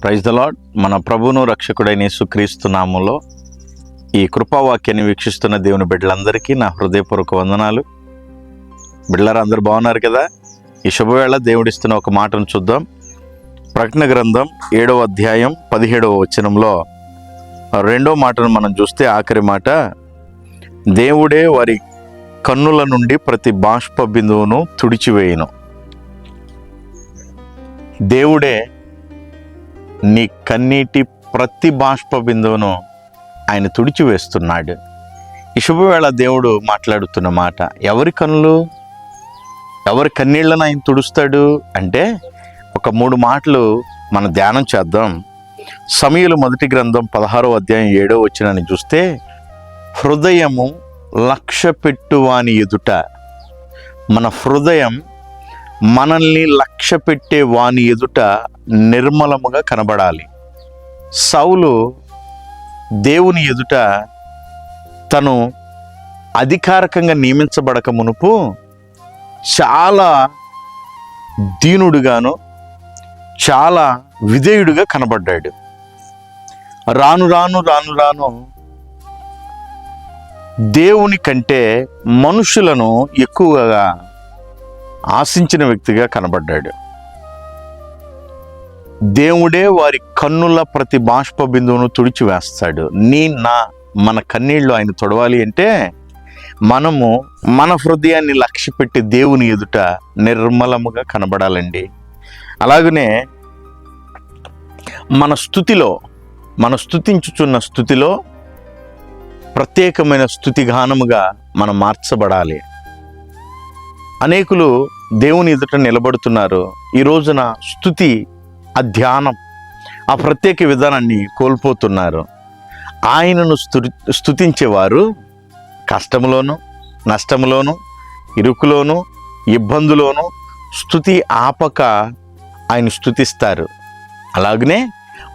Praise the lord. మన ప్రభువును రక్షకుడైన యేసుక్రీస్తు నామములో ఈ కృపావాక్యాన్ని వీక్షిస్తున్న దేవుని బిడ్డలందరికీ నా హృదయపూర్వక వందనాలు. బిడ్డలారా, అందరూ బాగున్నారు కదా? ఈ శుభవేళ దేవుడిస్తున్న ఒక మాటను చూద్దాం. ప్రకటన గ్రంథం 7వ అధ్యాయం 17వ వచనంలో రెండో మాటను మనం చూస్తే, ఆఖరి మాట, దేవుడే వారి కన్నుల నుండి ప్రతి బాష్ప బిందువును తుడిచివేయును. దేవుడే నీ కన్నీటి ప్రతి బాష్ప బిందువును ఆయన తుడిచివేస్తున్నాడు. ఈ శుభవేళ దేవుడు మాట్లాడుతున్న మాట, ఎవరి కన్నులు, ఎవరి కన్నీళ్లను ఆయన తుడుస్తాడు అంటే ఒక 3 మాటలు మనం ధ్యానం చేద్దాం. సమూయేలు మొదటి గ్రంథం 16వ అధ్యాయం 7వ వచనాన్ని చూస్తే, హృదయము లక్ష్యపెట్టువాని ఎదుట, మన హృదయం మనల్ని లక్ష్య పెట్టే వాని ఎదుట నిర్మలముగా కనబడాలి. సౌలు దేవుని ఎదుట తను అధికారికంగా నియమించబడక మునుపు చాలా దీనుడుగాను చాలా విధేయుడుగా కనబడ్డాడు. రాను రాను రాను రాను దేవుని కంటే మనుషులను ఎక్కువగా ఆశించిన వ్యక్తిగా కనబడ్డాడు. దేవుడే వారి కన్నుల ప్రతి బాష్ప బిందువును తుడిచివేస్తాడు. మన కన్నీళ్ళు ఆయన తొడవాలి అంటే మనము మన హృదయాన్ని లక్ష్య పెట్టి దేవుని ఎదుట నిర్మలముగా కనబడాలండి. అలాగనే మన స్తుతించుచున్న స్థుతిలో ప్రత్యేకమైన స్తుతిగానముగా మనం మార్చబడాలి. అనేకులు దేవుని ఎదుట నిలబడుతున్నారు. ఈ రోజున స్తుతి, ఆ ధ్యానం, ఆ ప్రత్యేక విధానాన్ని కోల్పోతున్నారు. ఆయనను స్తుతించేవారు కష్టంలోను, నష్టంలోను, ఇరుకులోను, ఇబ్బందులోను స్తుతి ఆపక ఆయన స్తుతిస్తారు. అలాగనే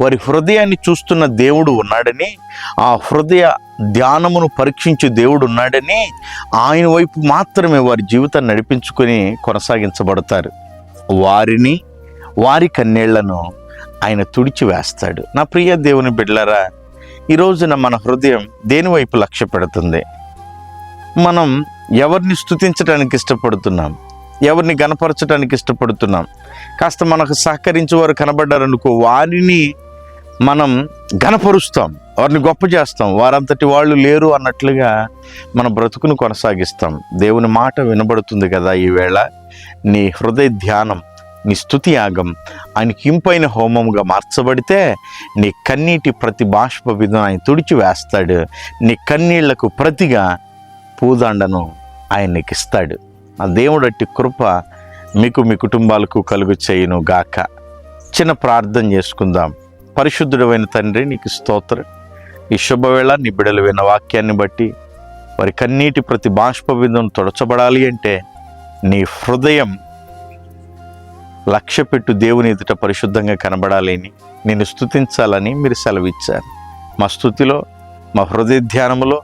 వారి హృదయాన్ని చూస్తున్న దేవుడు ఉన్నాడని, ఆ హృదయ ధ్యానమును పరీక్షించే దేవుడు ఉన్నాడని ఆయన వైపు మాత్రమే వారి జీవితాన్ని నడిపించుకొని కొనసాగించబడతారు. వారి కన్నీళ్లను ఆయన తుడిచివేస్తాడు. నా ప్రియ దేవుని బిడ్డలారా, ఈ రోజున మన హృదయం దేని వైపు లక్ష్య పెడుతుంది? మనం ఎవరిని స్తుతించడానికి ఇష్టపడుతున్నాం? ఎవరిని గణపరచడానికి ఇష్టపడుతున్నాం? కాస్త మనకు సహకరించే వారు కనబడ్డారనుకో, వారిని మనం గణపరుస్తాం, వారిని గొప్ప చేస్తాం, వారంతటి వాళ్ళు లేరు అన్నట్లుగా మన బ్రతుకును కొనసాగిస్తాం. దేవుని మాట వినబడుతుంది కదా. ఈవేళ నీ హృదయ ధ్యానం, నీ స్తుతి యాగం ఆయనకి ఇంపైన హోమముగా మార్చబడితే నీ కన్నీటి ప్రతి బాష్ప బిందువును ఆయన తుడిచి వేస్తాడు. నీ కన్నీళ్లకు ప్రతిగా పూదండను ఆయన నీకు ఇస్తాడు. ఆ దేవుడు అట్టి కృప మీకు, మీ కుటుంబాలకు కలుగు చేయును గాక. చిన్న ప్రార్థన చేసుకుందాం. పరిశుద్ధుడైన తండ్రి, నీకు స్తోత్రం. ఈ శుభవేళ నీ బిడ్డలు విన్న వాక్యాన్ని బట్టి వారి కన్నీటి ప్రతి బాష్ప బిందువును తొడచబడాలి అంటే నీ హృదయం లక్ష్యపెట్టు దేవుని ఎదుట పరిశుద్ధంగా కనబడాలని, నేను స్తుతించాలని మీరు సెలవిచ్చారు. మా స్తుతిలో, మా హృదయ ధ్యానములో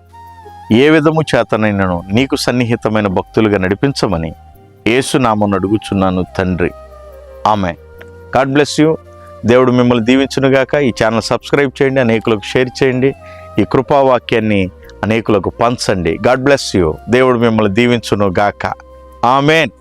ఏ విధము చేతనైనను నీకు సన్నిహితమైన భక్తులుగా నడిపించమని యేసు నామమున అడుగుచున్నాను తండ్రి. ఆమెన్. God bless you. దేవుడు మిమ్మల్ని దీవించునుగాక. ఈ ఛానల్ సబ్స్క్రైబ్ చేయండి, అనేకులకు షేర్ చేయండి, ఈ కృపావాక్యాన్ని అనేకులకు పంచండి. God bless you. దేవుడు మిమ్మల్ని దీవించునుగాక. ఆమెన్.